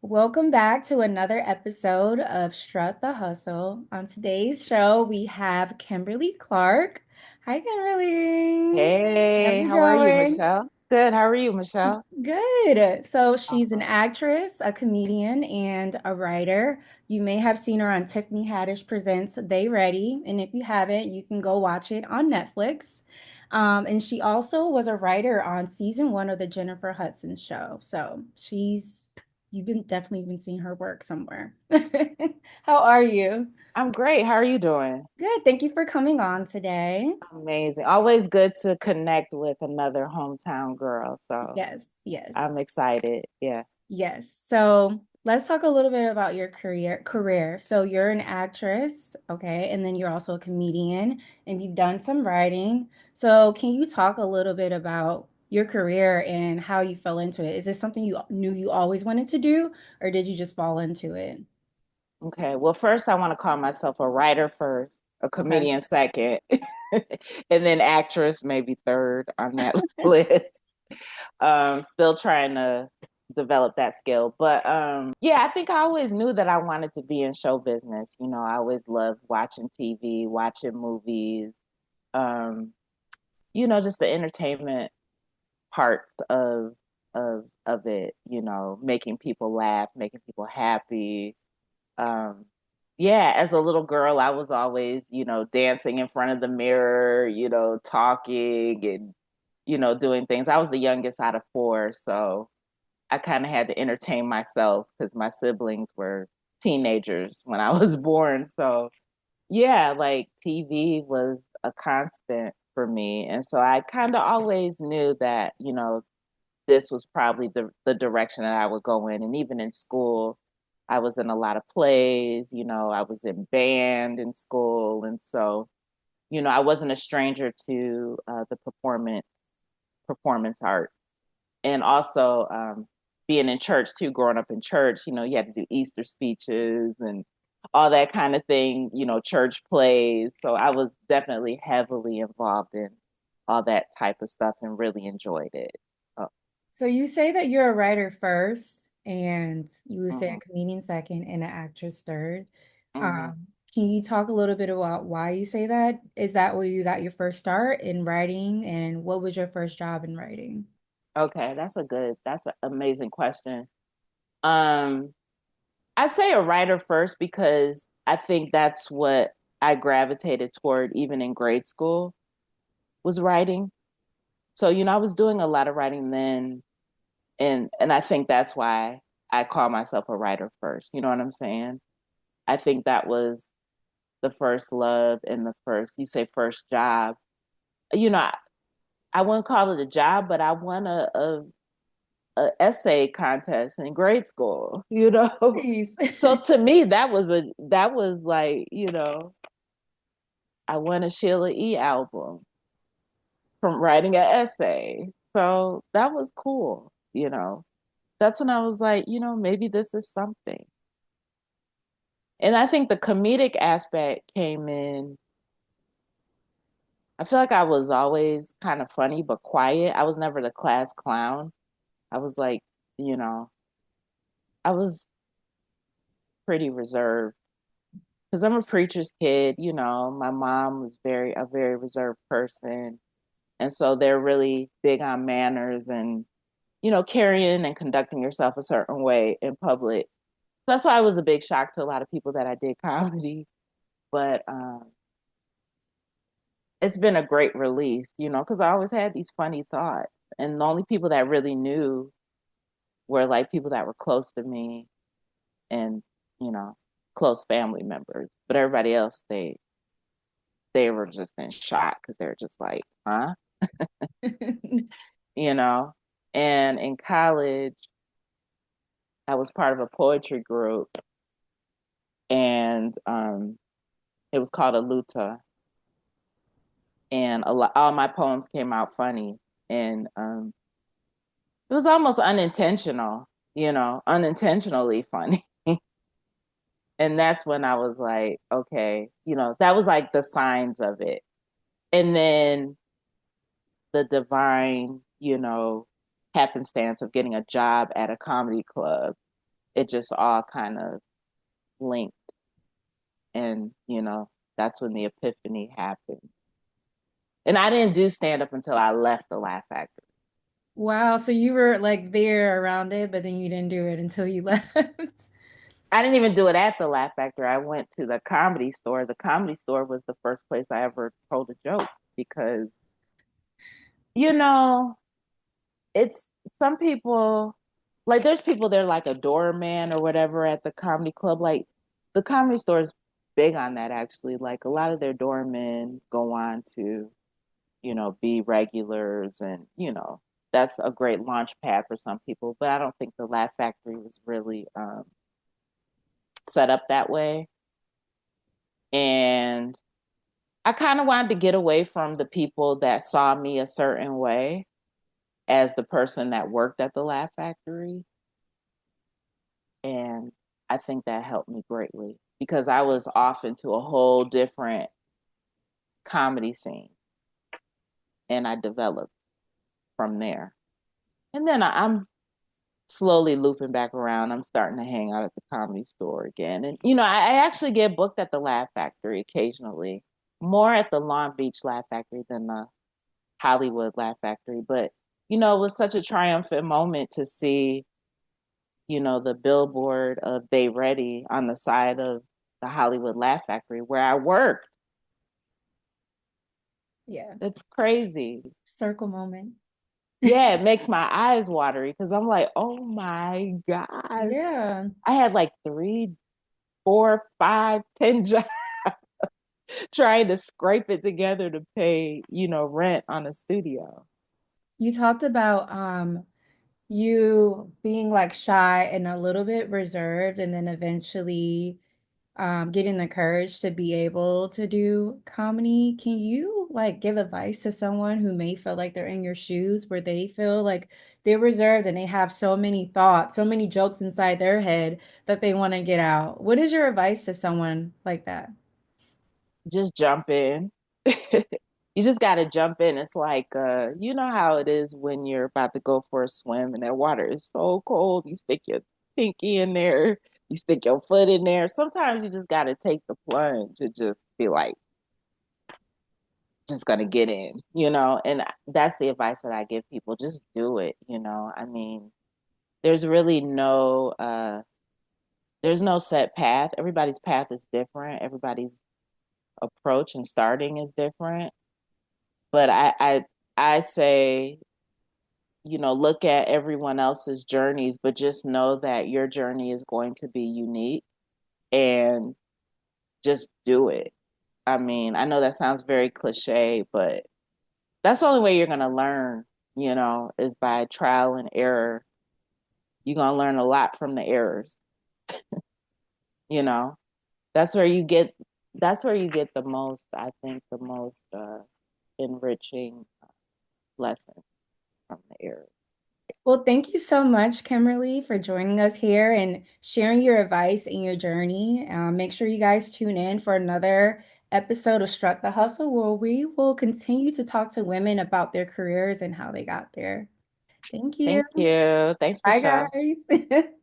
Welcome back to another episode of Strut the Hustle. On today's show, we have Kimberly Clark. Hi, Kimberly. How's Hey, it how are you, going? Michelle? Good. How are you, Michelle? Good. So she's an Awesome. actress, a comedian, and a writer. You may have seen her on Tiffany Haddish Presents They Ready, and if you haven't, you can go watch it on Netflix. And she also was a writer on season one of the Jennifer Hudson show. So you've been definitely been seeing her work somewhere. How are you? I'm great. How are you doing? Good. Thank you for coming on today. Amazing. Always good to connect with another hometown girl. So Yes, yes. I'm excited. Yeah. Yes. So let's talk a little bit about your career. So you're an actress, okay, and then you're also a comedian and you've done some writing. So can you talk a little bit about your career and how you fell into it? Is this something you knew you always wanted to do, or did you just fall into it? Okay. Well, first, I want to call myself a writer first, a Okay. comedian second, and then actress maybe third on that list. Still trying to develop that skill. But yeah, I think I always knew that I wanted to be in show business. I always loved watching TV, watching movies, um, just the entertainment parts of it, making people laugh, making people happy. Um, yeah, as a little girl, I was always, dancing in front of the mirror, talking and doing things. I was the youngest out of four, so I kind of had to entertain myself because my siblings were teenagers when I was born. So, yeah, like TV was a constant for me. And so I kind of always knew that, this was probably the direction that I would go in. And even in school, I was in a lot of plays, I was in band in school. And so, I wasn't a stranger to the performance art and also being in church too, growing up in church, you had to do Easter speeches and all that kind of thing, church plays. So I was definitely heavily involved in all that type of stuff and really enjoyed it. Oh, So you say that you're a writer first, and you would say a hmm comedian second, and an actress third. hmm Can you talk a little bit about why you say that? Is that where you got your first start in writing, and what was your first job in writing? Okay, that's an amazing question. Um, I say a writer first because I think that's what I gravitated toward even in grade school was writing. So, I was doing a lot of writing then, and I think that's why I call myself a writer first. You know what I'm saying? I think that was the first love and the first, you say first job. I wouldn't call it a job, but I won a essay contest in grade school, Nice. So to me, that was like, I won a Sheila E album from writing an essay. So that was cool. That's when I was like, maybe this is something. And I think the comedic aspect came in. I feel like I was always kind of funny but quiet. I was never the class clown. I was like, you know, I was pretty reserved because I'm a preacher's kid. My mom was a very reserved person. And so they're really big on manners and, carrying and conducting yourself a certain way in public. So that's why it was a big shock to a lot of people that I did comedy. But it's been a great release, because I always had these funny thoughts. And the only people that really knew were like people that were close to me and, you know, close family members. But everybody else, they were just in shock because they were just like, huh? You know? And in college, I was part of a poetry group and it was called a luta. And all my poems came out funny. And it was almost unintentional, unintentionally funny. And that's when I was like, okay, that was like the signs of it. And then the divine, happenstance of getting a job at a comedy club. it just all kind of linked. And, that's when the epiphany happened. And I didn't do stand up until I left the Laugh Factory. Wow, so you were like there around it, but then you didn't do it until you left. I didn't even do it at the Laugh Factory. I went to the Comedy Store. The Comedy Store was the first place I ever told a joke because, you know, it's some people, like there's people they're like a doorman or whatever at the comedy club. Like the Comedy Store is big on that actually. Like a lot of their doormen go on to, be regulars, and, that's a great launch pad for some people. But I don't think the Laugh Factory was really set up that way. And I kind of wanted to get away from the people that saw me a certain way as the person that worked at the Laugh Factory. And I think that helped me greatly because I was off into a whole different comedy scene, and I developed from there. And then I'm slowly looping back around. I'm starting to hang out at the Comedy Store again. And, I actually get booked at the Laugh Factory occasionally, more at the Long Beach Laugh Factory than the Hollywood Laugh Factory. But, it was such a triumphant moment to see, the billboard of They Ready on the side of the Hollywood Laugh Factory where I worked. Yeah, It's crazy. circle moment. Yeah, it makes my eyes watery because I'm like, oh my gosh. Yeah. I had like three, four, five, 10 jobs trying to scrape it together to pay, rent on a studio. You talked about you being like shy and a little bit reserved, and then eventually getting the courage to be able to do comedy. Can you like give advice to someone who may feel like they're in your shoes, where they feel like they're reserved and they have so many thoughts, so many jokes inside their head that they want to get out? What is your advice to someone like that? Just jump in. You just got to jump in. It's like, you know how it is when you're about to go for a swim and that water is so cold. You stick your pinky in there, you stick your foot in there. Sometimes you just got to take the plunge and just be like, just gonna get in, and that's the advice that I give people. Just do it. I mean, there's really there's no set path. Everybody's path is different. Everybody's approach and starting is different. But I say, look at everyone else's journeys, but just know that your journey is going to be unique, and just do it. I mean, I know that sounds very cliche, but that's the only way you're going to learn, is by trial and error. You're going to learn a lot from the errors, you know. That's where you get the most, I think, the most enriching lesson from the errors. Well, thank you so much, Kimberly, for joining us here and sharing your advice and your journey. Make sure you guys tune in for another episode of Strut the Hustle, where we will continue to talk to women about their careers and how they got there. Thank you. Thank you. Thanks, Bye, Michelle. guys.